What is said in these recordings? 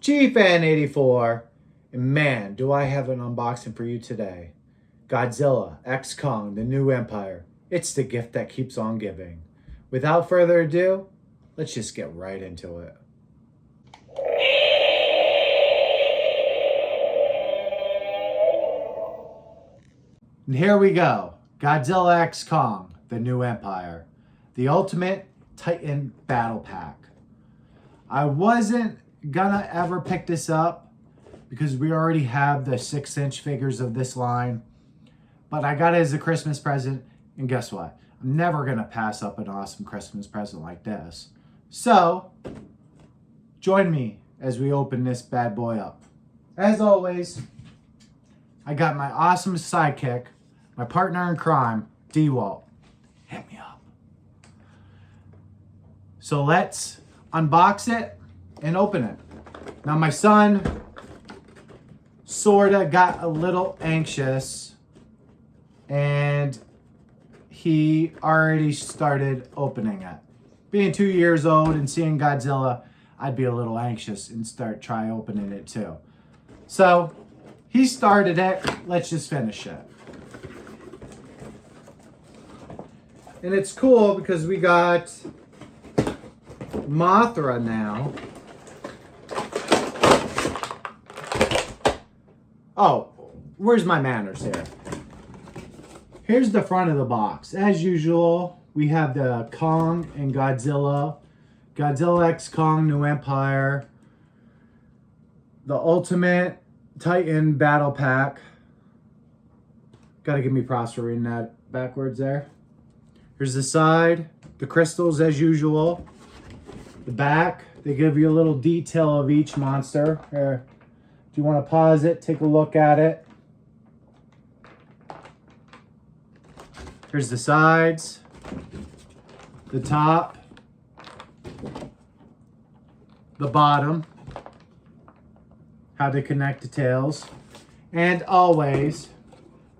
Gfan 84, and man, do I have an unboxing for you today. Godzilla X Kong, the new empire. It's the gift that keeps on giving. Without further ado, let's just get right into it. And here we go. Godzilla X Kong, the new empire. The ultimate Titan battle pack. I wasn't gonna ever pick this up because we already have the 6-inch figures of this line, but I got it as a Christmas present, and guess what? I'm never gonna pass up an awesome Christmas present like this. So join me as we open this bad boy up. As always, I got my awesome sidekick, my partner in crime, D-Walt. Hit me up. So let's unbox it and open it. Now my son sorta got a little anxious and he already started opening it. Being 2 years old and seeing Godzilla, I'd be a little anxious and try opening it too. So he started it, let's just finish it. And it's cool because we got Mathra now. Oh, where's my manners here? Here's the front of the box. As usual, we have the Kong and Godzilla. Godzilla X Kong New Empire. The Ultimate Titan Battle Pack. Gotta give me props for reading that backwards there. Here's the side. The crystals as usual. The back, they give you a little detail of each monster. Here, if you want to pause it, take a look at it. Here's the sides, the top, the bottom, how to connect the tails, and always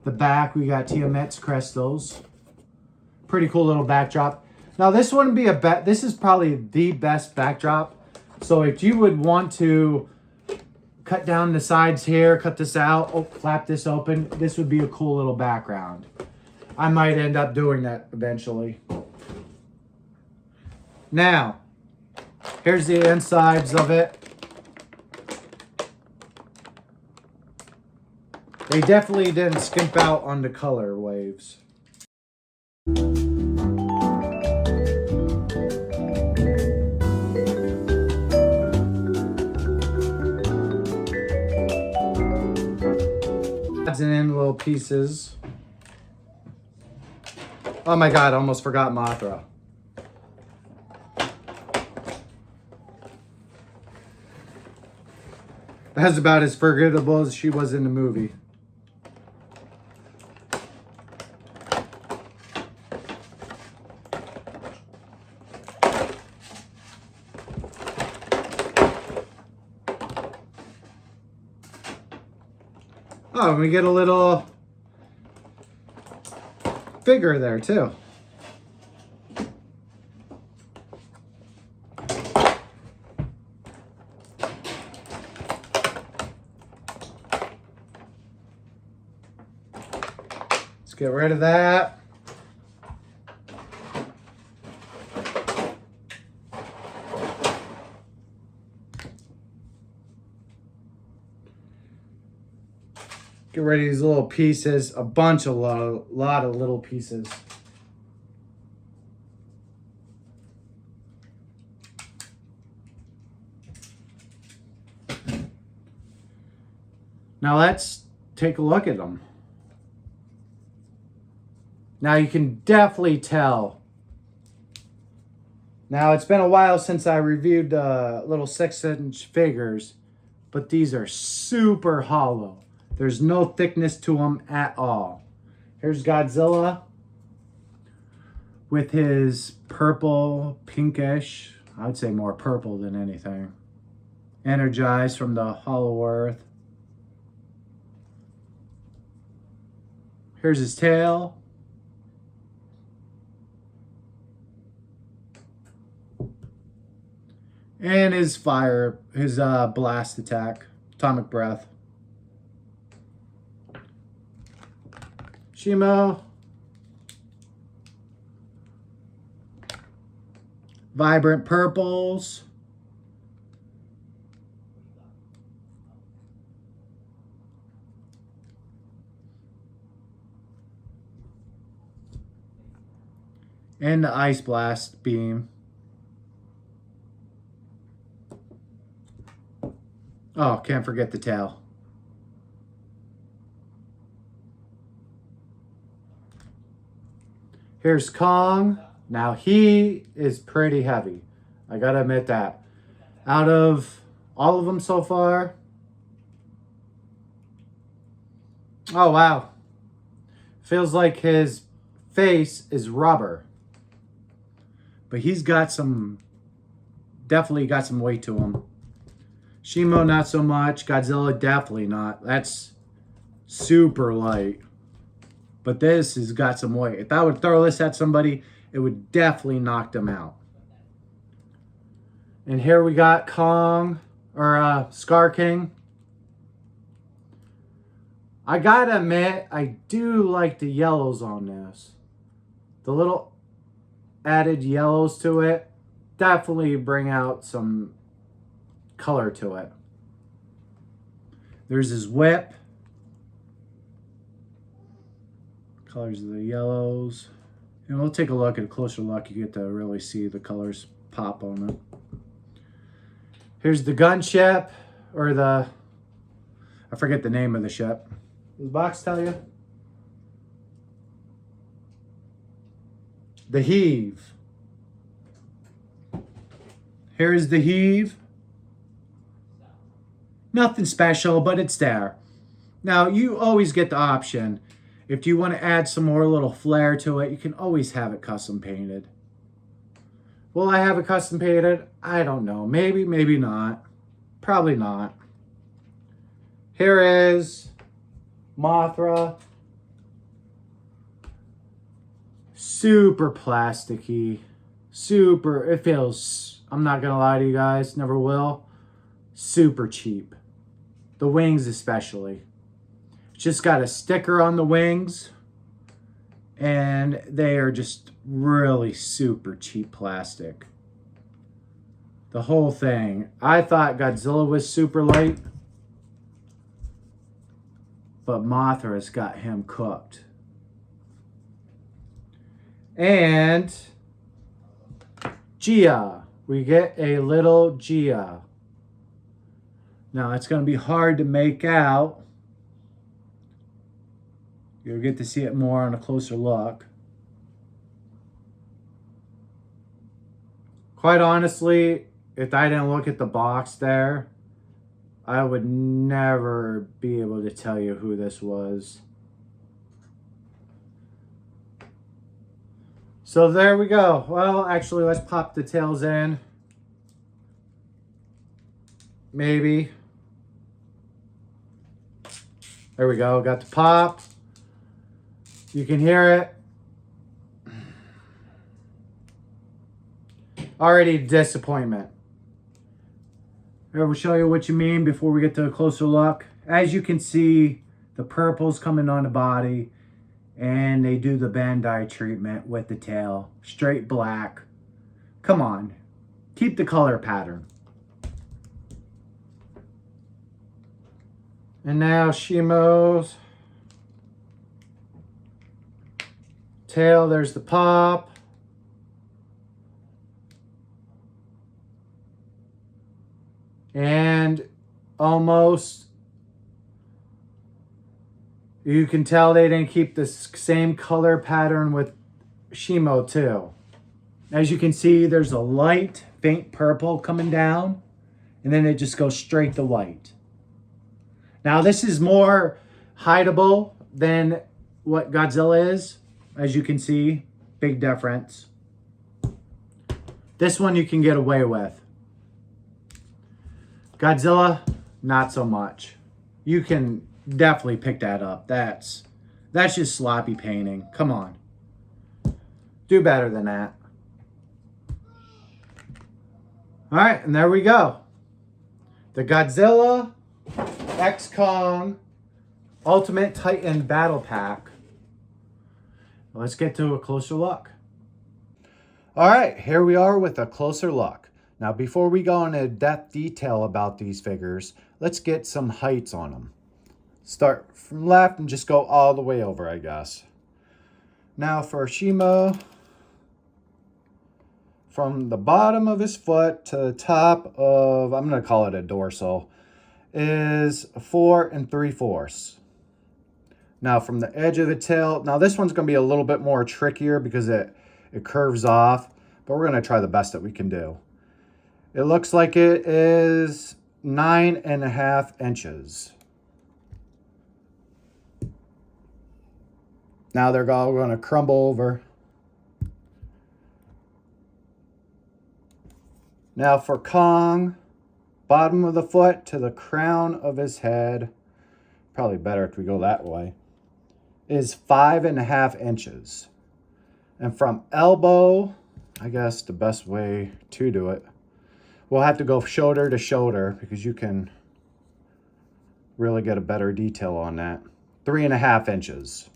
the back. We got Tiamat's crystals. Pretty cool little backdrop. Now this wouldn't be this is probably the best backdrop. So if you would want to cut down the sides here, cut this out, flap this open, this would be a cool little background. I might end up doing that eventually. Now, here's the insides of it. They definitely didn't skimp out on the color waves. And in little pieces. Oh my god, I almost forgot Mathra. That's about as forgettable as she was in the movie. Oh, and we get a little figure there too. Let's get rid of that. Get rid of these little pieces, a lot of little pieces. Now let's take a look at them. Now you can definitely tell. Now it's been a while since I reviewed the little 6-inch figures, but these are super hollow. There's no thickness to them at all. Here's Godzilla with his purple, pinkish, I would say more purple than anything. Energized from the hollow earth. Here's his tail. And his fire, his blast attack, atomic breath. Shimo. Vibrant purples. And the ice blast beam. Oh, can't forget the tail. Here's Kong. Now he is pretty heavy. I gotta admit that. Out of all of them so far. Oh, wow. Feels like his face is rubber. But he's got some, definitely got some weight to him. Shimo, not so much. Godzilla, definitely not. That's super light. But this has got some weight. If I would throw this at somebody, it would definitely knock them out. And here we got Kong, or Skar King. I gotta admit, I do like the yellows on this. The little added yellows to it definitely bring out some color to it. There's his whip. Colors of the yellows. And we'll take a look at a closer look. You get to really see the colors pop on it. Here's the gunship, or the, I forget the name of the ship. Does the box tell you? The Heave. Here's the Heave. Nothing special, but it's there. Now, you always get the option. If you want to add some more little flair to it, you can always have it custom painted. Will I have it custom painted? I don't know. Maybe, maybe not. Probably not. Here is Mathra. Super plasticky. Super, it feels, I'm not going to lie to you guys, never will. Super cheap. The wings especially. It's just got a sticker on the wings. And they are just really super cheap plastic. The whole thing. I thought Godzilla was super light. But Mathra's got him cooked. And B.E.A.S.T. We get a little B.E.A.S.T. Now it's going to be hard to make out. You'll get to see it more on a closer look. Quite honestly, if I didn't look at the box there, I would never be able to tell you who this was. So there we go. Well, actually, let's pop the tails in. Maybe. There we go. Got the pop. You can hear it. Already disappointment. Here, we'll show you what you mean before we get to a closer look. As you can see, the purple's coming on the body. And they do the Bandai treatment with the tail. Straight black. Come on. Keep the color pattern. And now Shimo's tail. There's the pop. And almost, you can tell they didn't keep the same color pattern with Shimo too. As you can see, there's a light, faint purple coming down, and then it just goes straight to white. Now this is more hideable than what Godzilla is. As you can see, big difference. This one you can get away with. Godzilla, not so much. You can definitely pick that up. That's just sloppy painting. Come on. Do better than that. All right, and there we go. The Godzilla X Kong Ultimate Titan Battle Pack. Let's get to a closer look. All right, here we are with a closer look. Now, before we go into depth detail about these figures, let's get some heights on them. Start from left and just go all the way over, I guess. Now for Shimo, from the bottom of his foot to the top of, I'm going to call it a dorsal, is 4 3/4. Now from the edge of the tail, now this one's going to be a little bit more trickier because it curves off, but we're going to try the best that we can do. It looks like it is 9.5 inches. Now they're all going to crumble over. Now for Kong, bottom of the foot to the crown of his head, probably better if we go that way, is 5.5 inches. And from elbow, I guess the best way to do it, we'll have to go shoulder to shoulder because you can really get a better detail on that. 3.5 inches.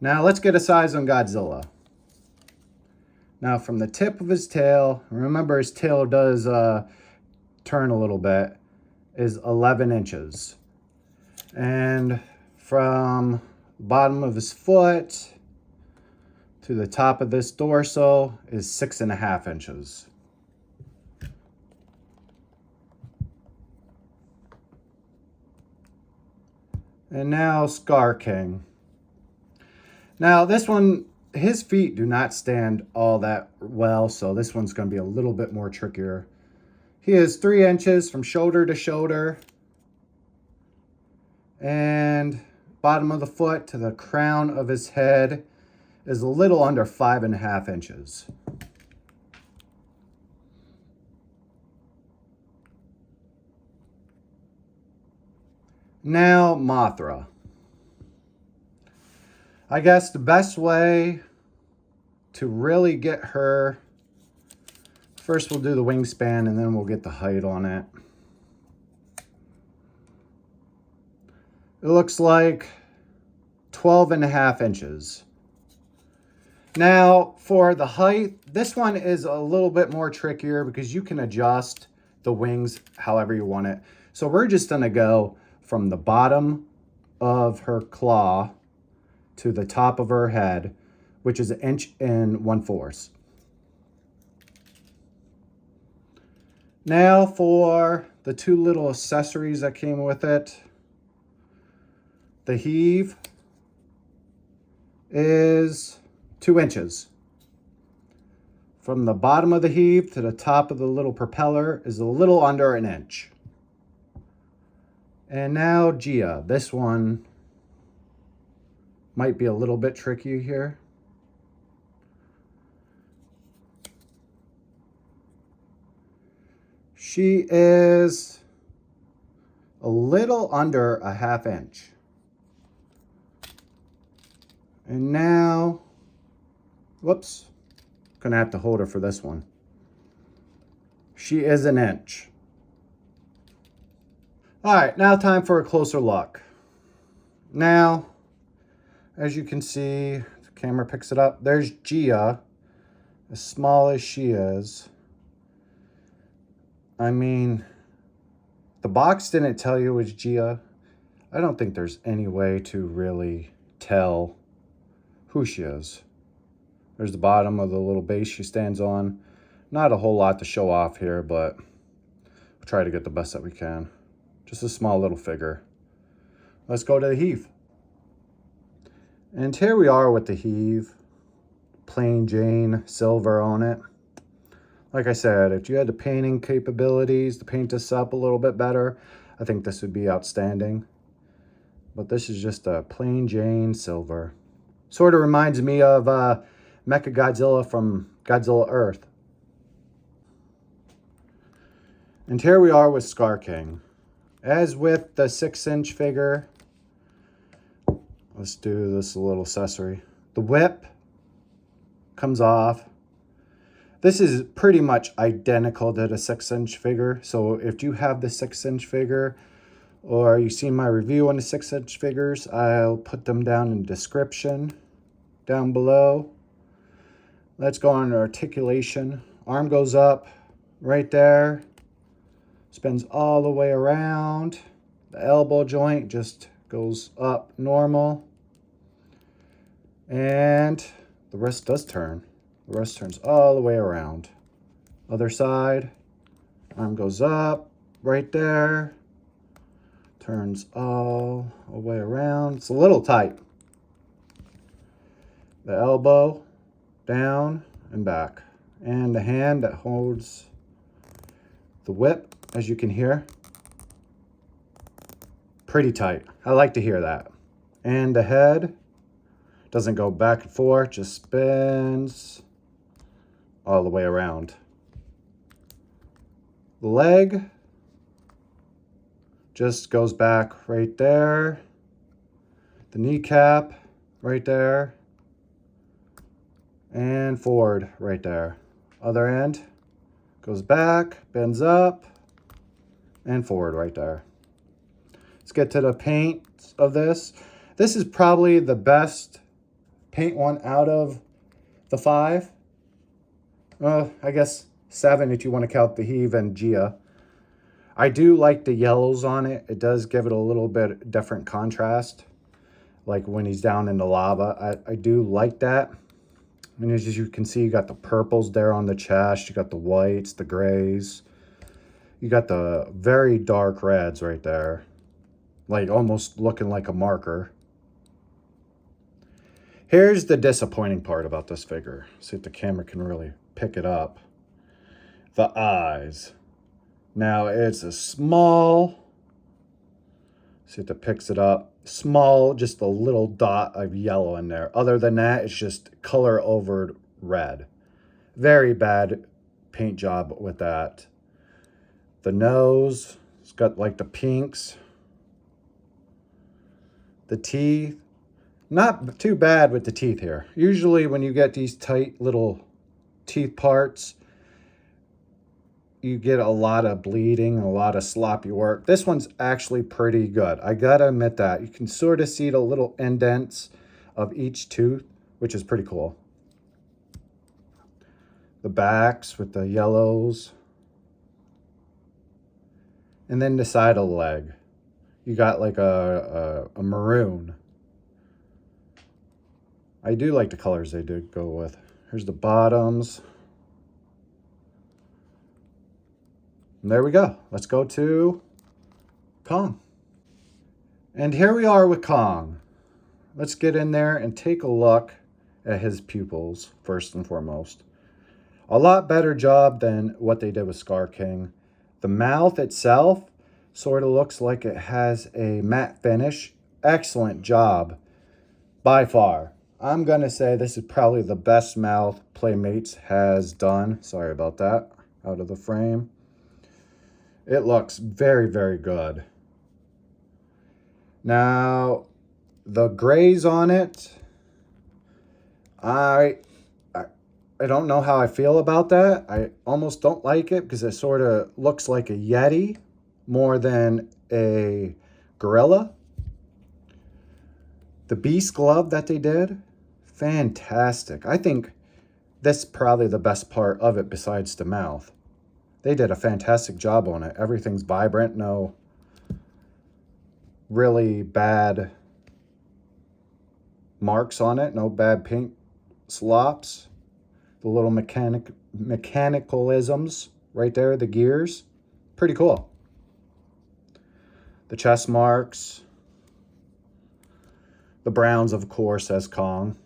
Now let's get a size on Godzilla. Now from the tip of his tail, remember his tail does turn a little bit, is 11 inches. And from the bottom of his foot to the top of this dorsal is 6.5 inches. And now Skar King. Now this one, his feet do not stand all that well, so this one's going to be a little bit more trickier. He is 3 inches from shoulder to shoulder. And bottom of the foot to the crown of his head is a little under 5.5 inches. Now Mathra. I guess the best way to really get her, first we'll do the wingspan and then we'll get the height on it. It looks like 12.5 inches. Now for the height, this one is a little bit more trickier because you can adjust the wings however you want it. So we're just gonna go from the bottom of her claw to the top of her head, which is 1.1 inches. Now for the two little accessories that came with it. The heave is 2 inches. From the bottom of the heave to the top of the little propeller is a little under 1 inch. And now B.E.A.S.T. This one might be a little bit tricky here. She is a little under 1/2 inch. And now, whoops, gonna have to hold her for this one. She is 1 inch. All right, now time for a closer look. Now, as you can see, the camera picks it up. There's B.E.A.S.T, as small as she is. I mean, the box didn't tell you it was B.E.A.S T. I don't think there's any way to really tell who she is. There's the bottom of the little base she stands on. Not a whole lot to show off here, but we'll try to get the best that we can. Just a small little figure. Let's go to the heave. And here we are with the heave. Plain Jane silver on it. Like I said, if you had the painting capabilities to paint this up a little bit better, I think this would be outstanding. But this is just a plain Jane silver. Sort of reminds me of Mechagodzilla from Godzilla Earth. And here we are with Skar King. As with the 6-inch figure, let's do this little accessory. The whip comes off. This is pretty much identical to the 6-inch figure. So if you have the 6-inch figure or you've seen my review on the 6-inch figures, I'll put them down in the description down below. Let's go on to articulation. Arm goes up right there, spins all the way around. The elbow joint just goes up normal. And the wrist does turn. The wrist turns all the way around. Other side, arm goes up right there. Turns all the way around. It's a little tight. The elbow down and back. And the hand that holds the whip, as you can hear, pretty tight. I like to hear that. And the head doesn't go back and forth, just spins all the way around. The leg just goes back right there. The kneecap right there. And forward right there. Other end goes back, bends up, and forward right there. Let's get to the paint of this. This is probably the best paint one out of the 5. I guess 7 if you want to count the Heave and Gia. I do like the yellows on it. It does give it a little bit different contrast. Like when he's down in the lava. I do like that. And as you can see, you got the purples there on the chest. You got the whites, the grays. You got the very dark reds right there. Like almost looking like a marker. Here's the disappointing part about this figure. See if the camera can really pick it up. The eyes. Now it's a small, see if it picks it up. Small, just a little dot of yellow in there. Other than that, it's just color over red. Very bad paint job with that. The nose, it's got like the pinks. The teeth, not too bad with the teeth here. Usually when you get these tight little teeth parts, you get a lot of bleeding, a lot of sloppy work. This one's actually pretty good. I gotta admit that. You can sort of see the little indents of each tooth, which is pretty cool. The backs with the yellows. And then the side of the leg. You got like a maroon. I do like the colors they did go with. Here's the bottoms. And there we go. Let's go to Kong. And here we are with Kong. Let's get in there and take a look at his pupils first and foremost. A lot better job than what they did with Skar King. The mouth itself sort of looks like it has a matte finish. Excellent job by far. I'm going to say this is probably the best mouth Playmates has done. Sorry about that. Out of the frame. It looks very, very good. Now, the grays on it, I don't know how I feel about that. I almost don't like it because it sort of looks like a Yeti more than a gorilla. The B.E.A.S.T glove that they did, fantastic. I think that's probably the best part of it besides the mouth. They did a fantastic job on it. Everything's vibrant, no really bad marks on it, no bad paint slops. The little mechanicalisms right there, the gears, pretty cool. The chest marks. The browns, of course, as Kong.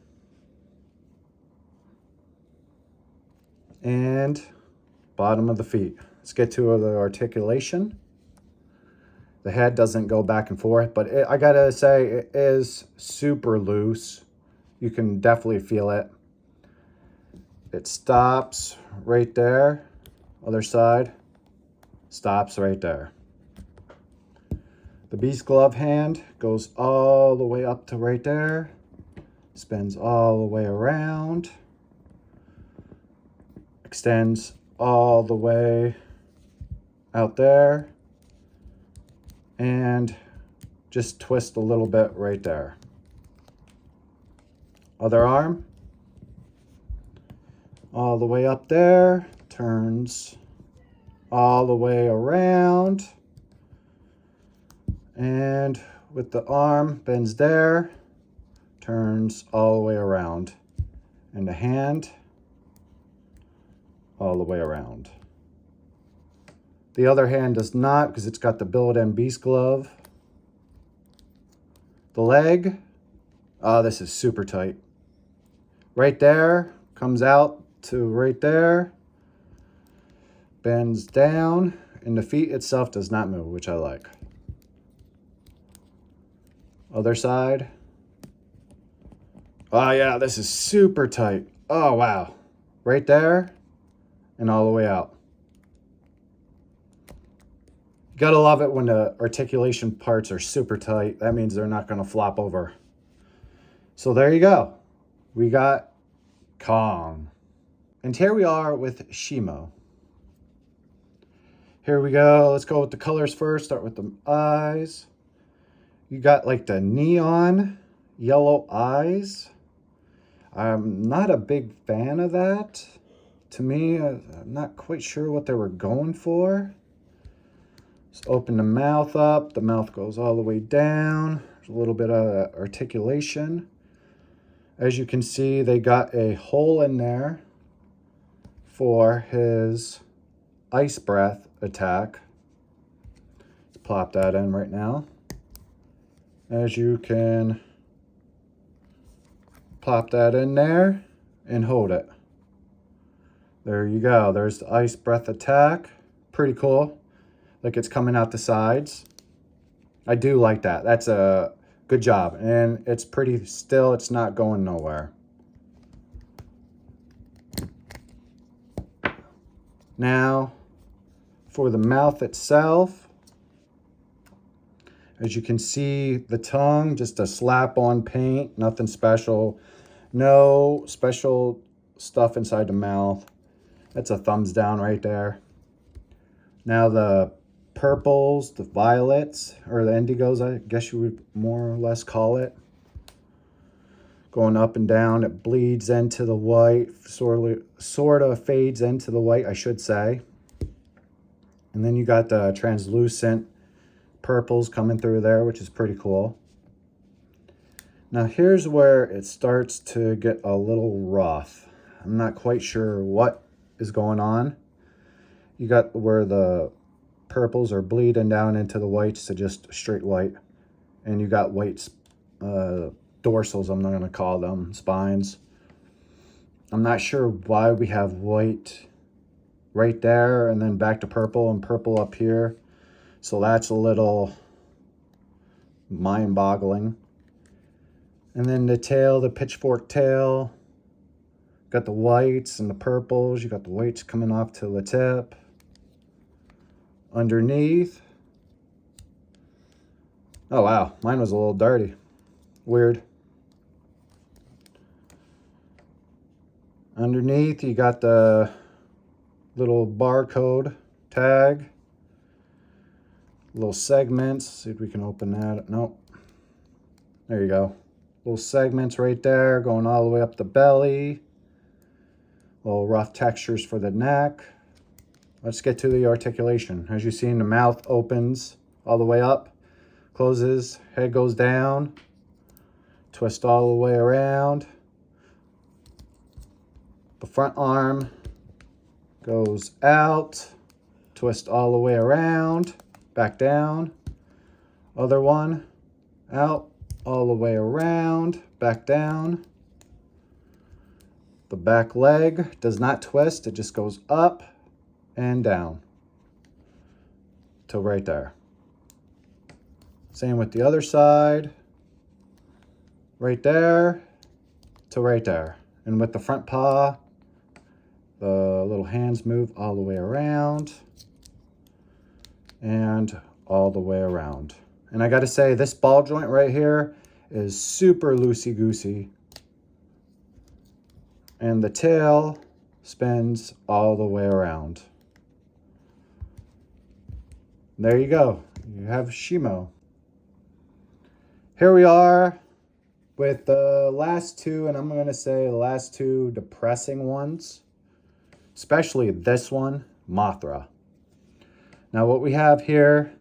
And bottom of the feet. Let's get to the articulation. The head doesn't go back and forth, but I gotta say, it is super loose. You can definitely feel it. It stops right there. Other side, stops right there. The B.E.A.S.T glove hand goes all the way up to right there. Spins all the way around. Extends all the way out there. And just twist a little bit right there. Other arm. All the way up there. Turns all the way around. And with the arm, bends there. Turns all the way around. And the hand, all the way around. The other hand does not, because it's got the B.E.A.S.T glove. The leg, oh, this is super tight. Right there, comes out to right there. Bends down, and the feet itself does not move, which I like. Other side. Oh yeah, this is super tight. Oh wow. Right there and all the way out. You gotta love it when the articulation parts are super tight. That means they're not gonna flop over. So there you go. We got Kong. And here we are with Shimo. Here we go. Let's go with the colors first. Start with the eyes. You got like the neon yellow eyes. I'm not a big fan of that. To me, I'm not quite sure what they were going for. Just open the mouth up. The mouth goes all the way down. There's a little bit of articulation. As you can see, they got a hole in there for his ice breath attack. Let's plop that in right now. As you can plop that in there and hold it. There you go. There's the ice breath attack. Pretty cool. Like it's coming out the sides. I do like that. That's a good job. And it's pretty still. It's not going nowhere. Now, for the mouth itself, as you can see, the tongue, just a slap on paint, nothing special. No special stuff inside the mouth. That's a thumbs down right there. Now the purples, the violets, or the indigos, I guess you would more or less call it. Going up and down, it bleeds into the white, sort of fades into the white, I should say. And then you got the translucent purples coming through there, which is pretty cool. Now here's where it starts to get a little rough. I'm not quite sure what is going on. You got where the purples are bleeding down into the whites to just straight white. And you got whites, dorsals, I'm not going to call them, spines. I'm not sure why we have white right there and then back to purple and purple up here. So that's a little mind-boggling. And then the tail, the pitchfork tail. Got the whites and the purples. You got the whites coming off to the tip. Underneath. Oh, wow. Mine was a little dirty. Weird. Underneath, you got the little barcode tag. Little segments. See if we can open that. Nope. There you go. Little segments right there going all the way up the belly. Little rough textures for the neck. Let's get to the articulation. As you see, the mouth opens all the way up, closes, head goes down, twist all the way around. The front arm goes out, twist all the way around, back down. Other one, out, all the way around, back down. The back leg does not twist, it just goes up and down till right there. Same with the other side. Right there to right there. And with the front paw, the little hands move all the way around and all the way around. And I got to say, this ball joint right here is super loosey-goosey. And the tail spins all the way around. There you go. You have Shimo. Here we are with the last two, and I'm going to say the last two depressing ones, especially this one, Mathra. Now what we have here,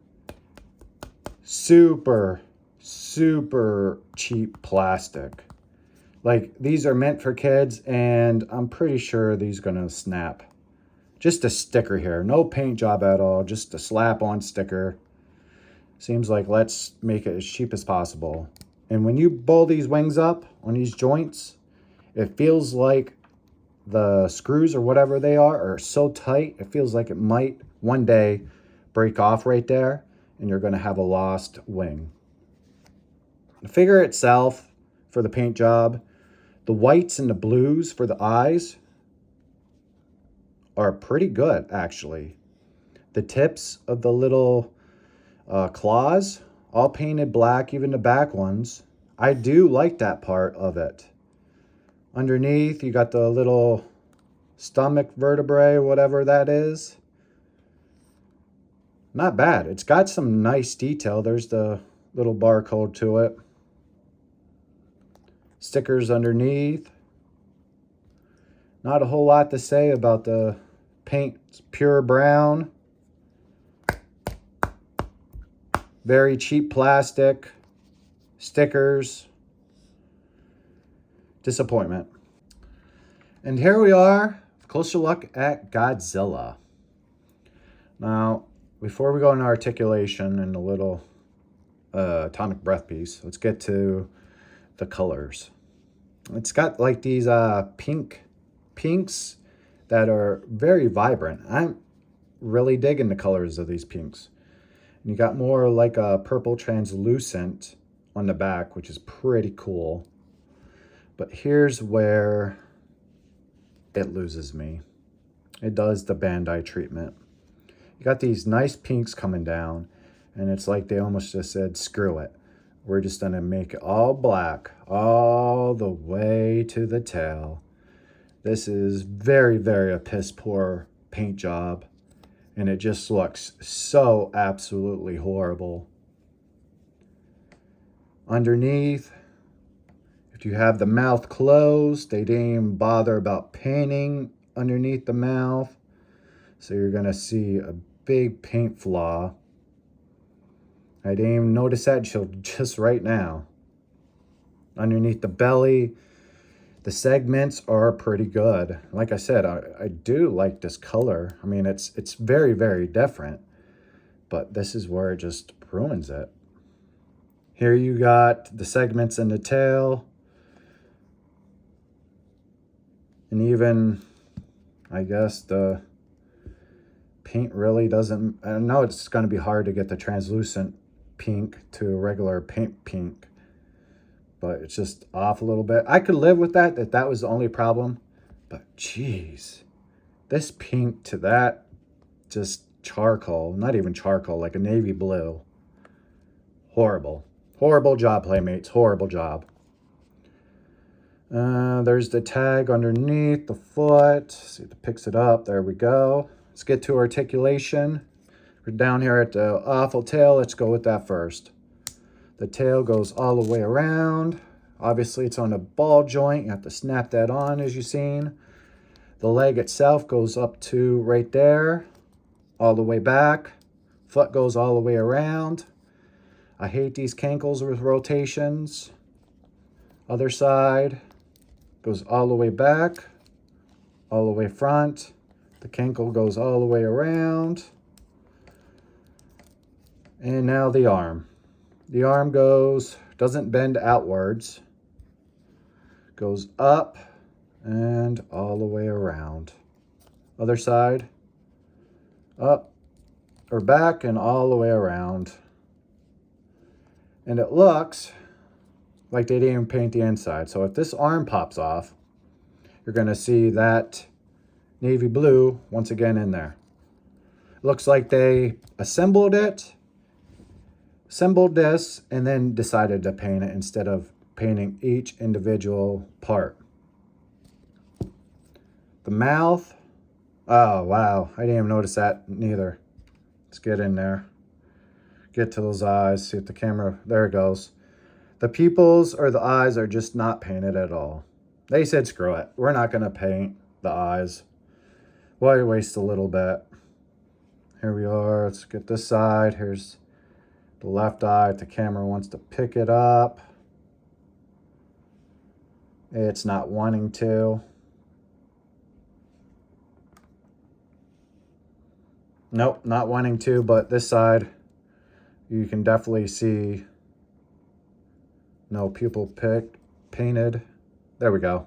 super cheap plastic. Like, these are meant for kids, and I'm pretty sure these are gonna snap. Just a sticker here, no paint job at all, just a slap on sticker. Seems like let's make it as cheap as possible. And when you bowl these wings up on these joints, it feels like the screws or whatever they are so tight, it feels like it might one day break off right there, and you're gonna have a lost wing. The figure itself, for the paint job, the whites and the blues for the eyes are pretty good, actually. The tips of the little claws, all painted black, even the back ones. I do like that part of it. Underneath, you got the little stomach vertebrae, whatever that is. Not bad. It's got some nice detail. There's the little barcode to it. Stickers underneath. Not a whole lot to say about the paint. It's pure brown. Very cheap plastic. Stickers. Disappointment. And here we are. Closer look at Godzilla. Now, before we go into articulation and the little atomic breath piece, let's get to the colors. It's got like these pinks that are very vibrant. I'm really digging the colors of these pinks. And you got more like a purple translucent on the back, which is pretty cool. But here's where it loses me. It does the Bandai treatment. You got these nice pinks coming down, and it's like they almost just said, screw it. We're just gonna make it all black, all the way to the tail. This is very a piss poor paint job, and it just looks so absolutely horrible. Underneath, if you have the mouth closed, they didn't even bother about painting underneath the mouth. So you're gonna see a big paint flaw. I didn't even notice that until just right now. Underneath the belly, the segments are pretty good. Like I said, I do like this color. I mean, it's very different, but this is where it just ruins it. Here you got the segments in the tail. And even, I guess, the paint really doesn't, I know it's gonna be hard to get the translucent pink to a regular paint pink, but it's just off a little bit. I could live with that, if that was the only problem, but geez, this pink to that, just charcoal, not even charcoal, like a navy blue. Horrible. Horrible job, Playmates, horrible job. There's the tag underneath the foot. See if it picks it up, there we go. Let's get to articulation. We're down here at the awful tail. Let's go with that first. The tail goes all the way around. Obviously, it's on a ball joint. You have to snap that on, as you've seen. The leg itself goes up to right there, all the way back. Foot goes all the way around. I hate these cankles with rotations. Other side goes all the way back, all the way front. The cankle goes all the way around. And now the arm. The arm doesn't bend outwards, goes up and all the way around. Other side, up or back and all the way around. And it looks like they didn't even paint the inside. So if this arm pops off, you're gonna see that navy blue once again in there. Looks like they assembled this, and then decided to paint it instead of painting each individual part. The mouth. Oh, wow. I didn't even notice that neither. Let's get in there. Get to those eyes. See if the camera... There it goes. The pupils or the eyes are just not painted at all. They said, screw it. We're not going to paint the eyes. Why waste a little bit? Here we are. Let's get this side. Here's the left eye. If the camera wants to pick it up. It's not wanting to. Nope, not wanting to, but this side, you can definitely see no pupil painted. There we go.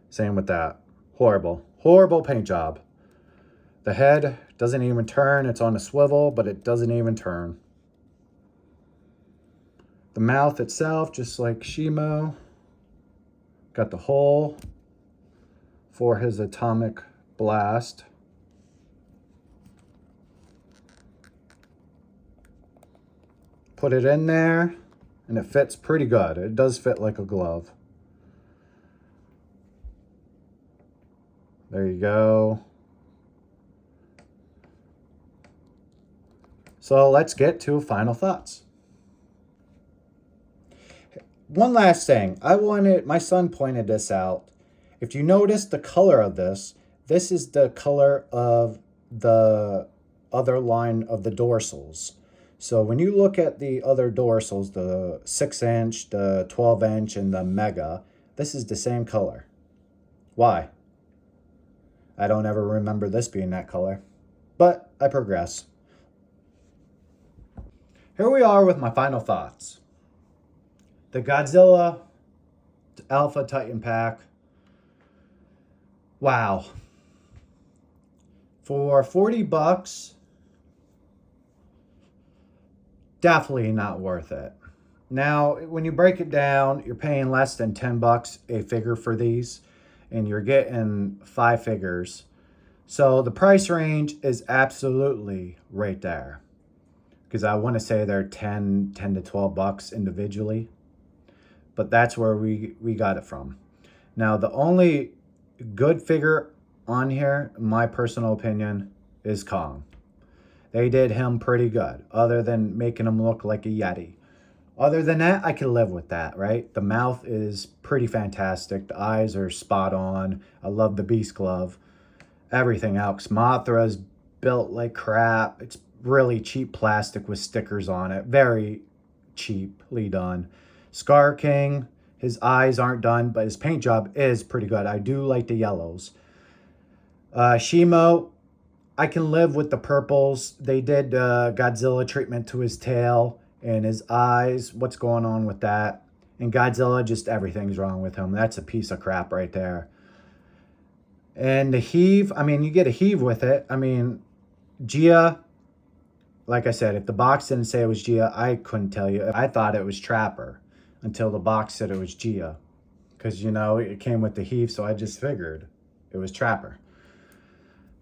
Same with that. Horrible. Horrible paint job. The head doesn't even turn. It's on a swivel, but it doesn't even turn. The mouth itself, just like Shimo, got the hole for his atomic blast. Put it in there, and it fits pretty good. It does fit like a glove. There you go. So let's get to final thoughts. One last thing. My son pointed this out. If you notice the color of this is the color of the other line of the dorsals. So when you look at the other dorsals, the 6-inch, the 12-inch, and the Mega, this is the same color. Why? I don't ever remember this being that color, but I progress. Here we are with my final thoughts. The Godzilla Alpha Titan pack. Wow. For 40 bucks, definitely not worth it. Now, when you break it down, you're paying less than 10 bucks a figure for these, and you're getting 5 figures. So the price range is absolutely right there. Because I want to say they're 10 to 12 bucks individually. But that's where we got it from. Now, the only good figure on here, in my personal opinion, is Kong. They did him pretty good, other than making him look like a Yeti. Other than that, I can live with that, right? The mouth is pretty fantastic. The eyes are spot on. I love the beast glove. Everything else. Mathra's built like crap. It's really cheap plastic with stickers on it. Very cheaply done. Skar King, his eyes aren't done, but his paint job is pretty good. I do like the yellows. Shimo, I can live with the purples. They did Godzilla treatment to his tail and his eyes. What's going on with that? And Godzilla, just everything's wrong with him. That's a piece of crap right there. And the heave, I mean, you get a heave with it. I mean, Gia, like I said, if the box didn't say it was Gia, I couldn't tell you. I thought it was Trapper until the box said it was Gia. Because, you know, it came with the heave, so I just figured it was Trapper.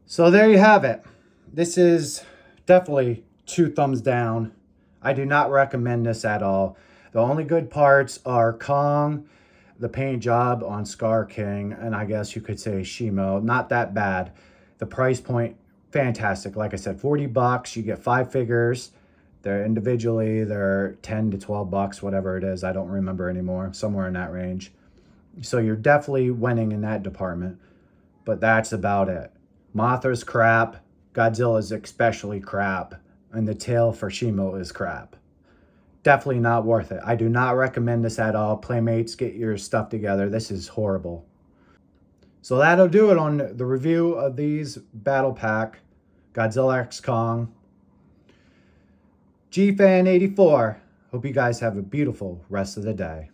So there you have it. This is definitely 2 thumbs down. I do not recommend this at all. The only good parts are Kong, the paint job on Skar King, and I guess you could say Shimo. Not that bad. The price point, fantastic. Like I said, 40 bucks. You get 5 figures. They're individually, they're 10 to 12 bucks, whatever it is. I don't remember anymore. Somewhere in that range. So you're definitely winning in that department. But that's about it. Mathra's crap. Godzilla's especially crap. And the tail for Shimo is crap. Definitely not worth it. I do not recommend this at all. Playmates, get your stuff together. This is horrible. So that'll do it on the review of these Battle Pack. Godzilla X Kong. Gfan 84. Hope you guys have a beautiful rest of the day.